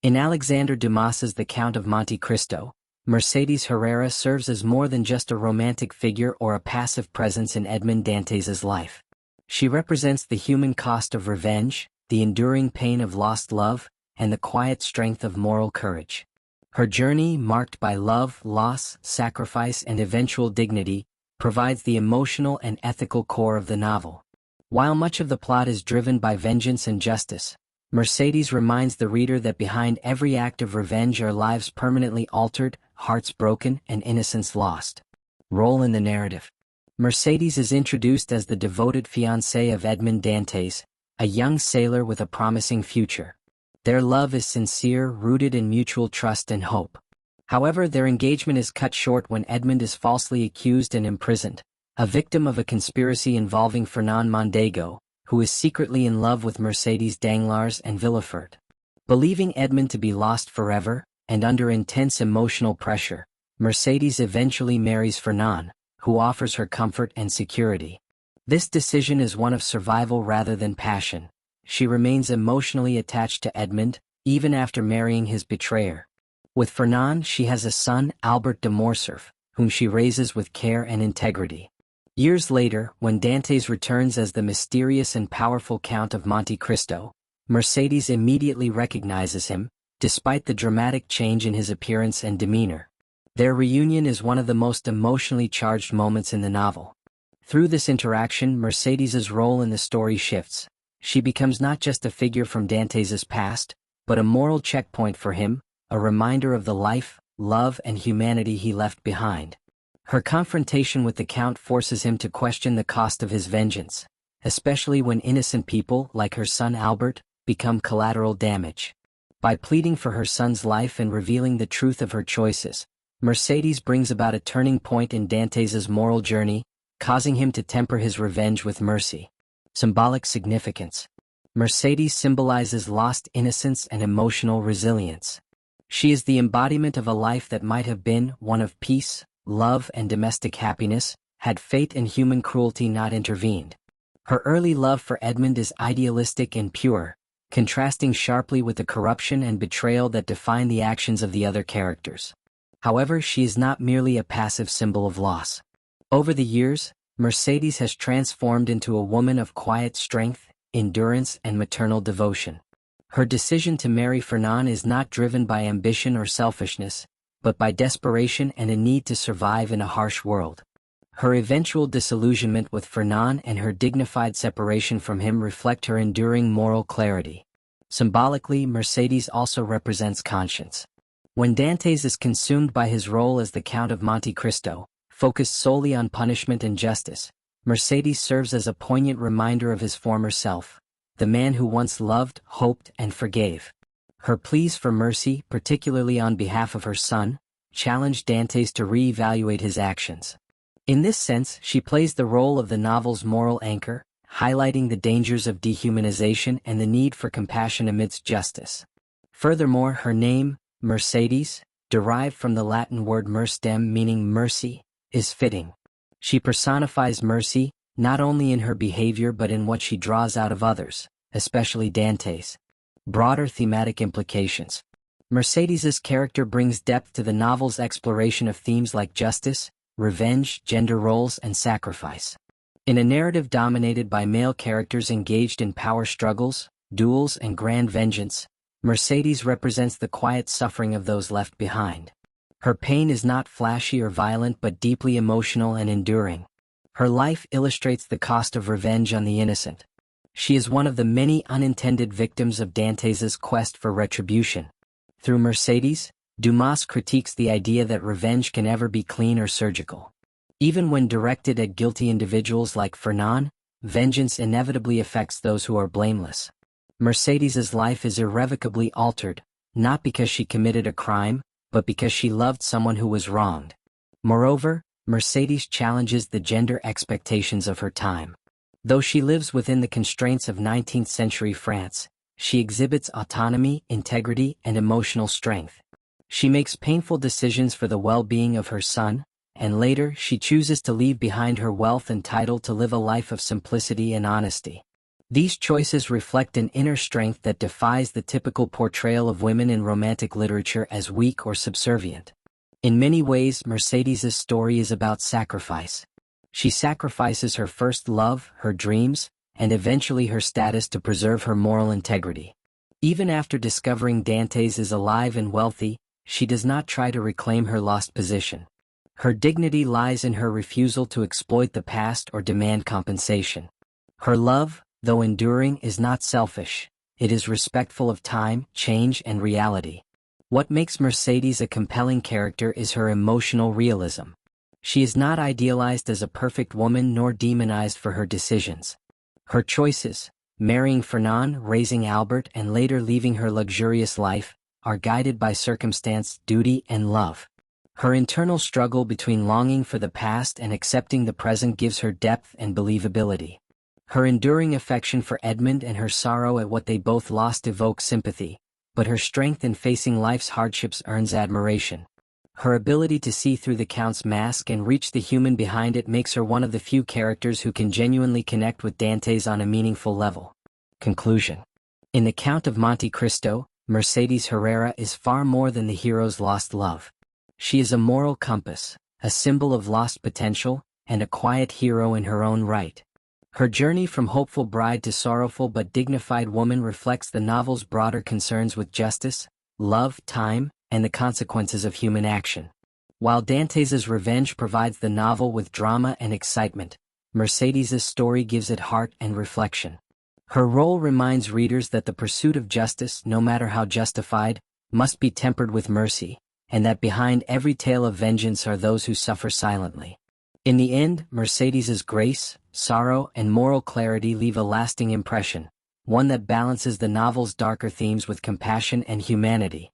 In Alexandre Dumas's The Count of Monte Cristo, Mercédès Herrera serves as more than just a romantic figure or a passive presence in Edmond Dantès' life. She represents the human cost of revenge, the enduring pain of lost love, and the quiet strength of moral courage. Her journey, marked by love, loss, sacrifice, and eventual dignity, provides the emotional and ethical core of the novel. While much of the plot is driven by vengeance and justice, Mercédès reminds the reader that behind every act of revenge are lives permanently altered, hearts broken, and innocence lost. Role in the narrative. Mercédès is introduced as the devoted fiancée of Edmond Dantès, a young sailor with a promising future. Their love is sincere, rooted in mutual trust and hope. However, their engagement is cut short when Edmond is falsely accused and imprisoned, a victim of a conspiracy involving Fernand Mondego, who is secretly in love with Mercédès Danglars and Villefort. Believing Edmond to be lost forever, and under intense emotional pressure, Mercédès eventually marries Fernand, who offers her comfort and security. This decision is one of survival rather than passion. She remains emotionally attached to Edmond, even after marrying his betrayer. With Fernand, she has a son, Albert de Morcerf, whom she raises with care and integrity. Years later, when Dantès returns as the mysterious and powerful Count of Monte Cristo, Mercédès immediately recognizes him, despite the dramatic change in his appearance and demeanor. Their reunion is one of the most emotionally charged moments in the novel. Through this interaction, Mercédès' role in the story shifts. She becomes not just a figure from Dantès' past, but a moral checkpoint for him, a reminder of the life, love, and humanity he left behind. Her confrontation with the Count forces him to question the cost of his vengeance, especially when innocent people, like her son Albert, become collateral damage. By pleading for her son's life and revealing the truth of her choices, Mercédès brings about a turning point in Dantès' moral journey, causing him to temper his revenge with mercy. Symbolic significance. Mercédès symbolizes lost innocence and emotional resilience. She is the embodiment of a life that might have been one of peace, love, and domestic happiness, had fate and human cruelty not intervened. Her early love for Edmond is idealistic and pure, contrasting sharply with the corruption and betrayal that define the actions of the other characters. However, she is not merely a passive symbol of loss. Over the years, Mercédès has transformed into a woman of quiet strength, endurance, and maternal devotion. Her decision to marry Fernand is not driven by ambition or selfishness, but by desperation and a need to survive in a harsh world. Her eventual disillusionment with Fernand and her dignified separation from him reflect her enduring moral clarity. Symbolically, Mercédès also represents conscience. When Dantès is consumed by his role as the Count of Monte Cristo, focused solely on punishment and justice, Mercédès serves as a poignant reminder of his former self, the man who once loved, hoped, and forgave. Her pleas for mercy, particularly on behalf of her son, challenge Dantès to re-evaluate his actions. In this sense, she plays the role of the novel's moral anchor, highlighting the dangers of dehumanization and the need for compassion amidst justice. Furthermore, her name, Mercédès, derived from the Latin word mercedem meaning mercy, is fitting. She personifies mercy, not only in her behavior but in what she draws out of others, especially Dantès. Broader thematic implications. Mercédès' character brings depth to the novel's exploration of themes like justice, revenge, gender roles, and sacrifice. In a narrative dominated by male characters engaged in power struggles, duels, and grand vengeance, Mercédès represents the quiet suffering of those left behind. Her pain is not flashy or violent but deeply emotional and enduring. Her life illustrates the cost of revenge on the innocent. She is one of the many unintended victims of Dantès' quest for retribution. Through Mercédès, Dumas critiques the idea that revenge can never be clean or surgical. Even when directed at guilty individuals like Fernand, vengeance inevitably affects those who are blameless. Mercédès' life is irrevocably altered, not because she committed a crime, but because she loved someone who was wronged. Moreover, Mercédès challenges the gender expectations of her time. Though she lives within the constraints of 19th-century France, she exhibits autonomy, integrity, and emotional strength. She makes painful decisions for the well-being of her son, and later she chooses to leave behind her wealth and title to live a life of simplicity and honesty. These choices reflect an inner strength that defies the typical portrayal of women in romantic literature as weak or subservient. In many ways, Mercédès' story is about sacrifice. She sacrifices her first love, her dreams, and eventually her status to preserve her moral integrity. Even after discovering Dantès is alive and wealthy, she does not try to reclaim her lost position. Her dignity lies in her refusal to exploit the past or demand compensation. Her love, though enduring, is not selfish. It is respectful of time, change, and reality. What makes Mercédès a compelling character is her emotional realism. She is not idealized as a perfect woman nor demonized for her decisions. Her choices, marrying Fernand, raising Albert, and later leaving her luxurious life, are guided by circumstance, duty, and love. Her internal struggle between longing for the past and accepting the present gives her depth and believability. Her enduring affection for Edmond and her sorrow at what they both lost evoke sympathy, but her strength in facing life's hardships earns admiration. Her ability to see through the Count's mask and reach the human behind it makes her one of the few characters who can genuinely connect with Dantès on a meaningful level. Conclusion. In the Count of Monte Cristo, Mercédès Herrera is far more than the hero's lost love. She is a moral compass, a symbol of lost potential, and a quiet hero in her own right. Her journey from hopeful bride to sorrowful but dignified woman reflects the novel's broader concerns with justice, love, time, and the consequences of human action. While Dantès' revenge provides the novel with drama and excitement, Mercédès' story gives it heart and reflection. Her role reminds readers that the pursuit of justice, no matter how justified, must be tempered with mercy, and that behind every tale of vengeance are those who suffer silently. In the end, Mercédès' grace, sorrow, and moral clarity leave a lasting impression, one that balances the novel's darker themes with compassion and humanity.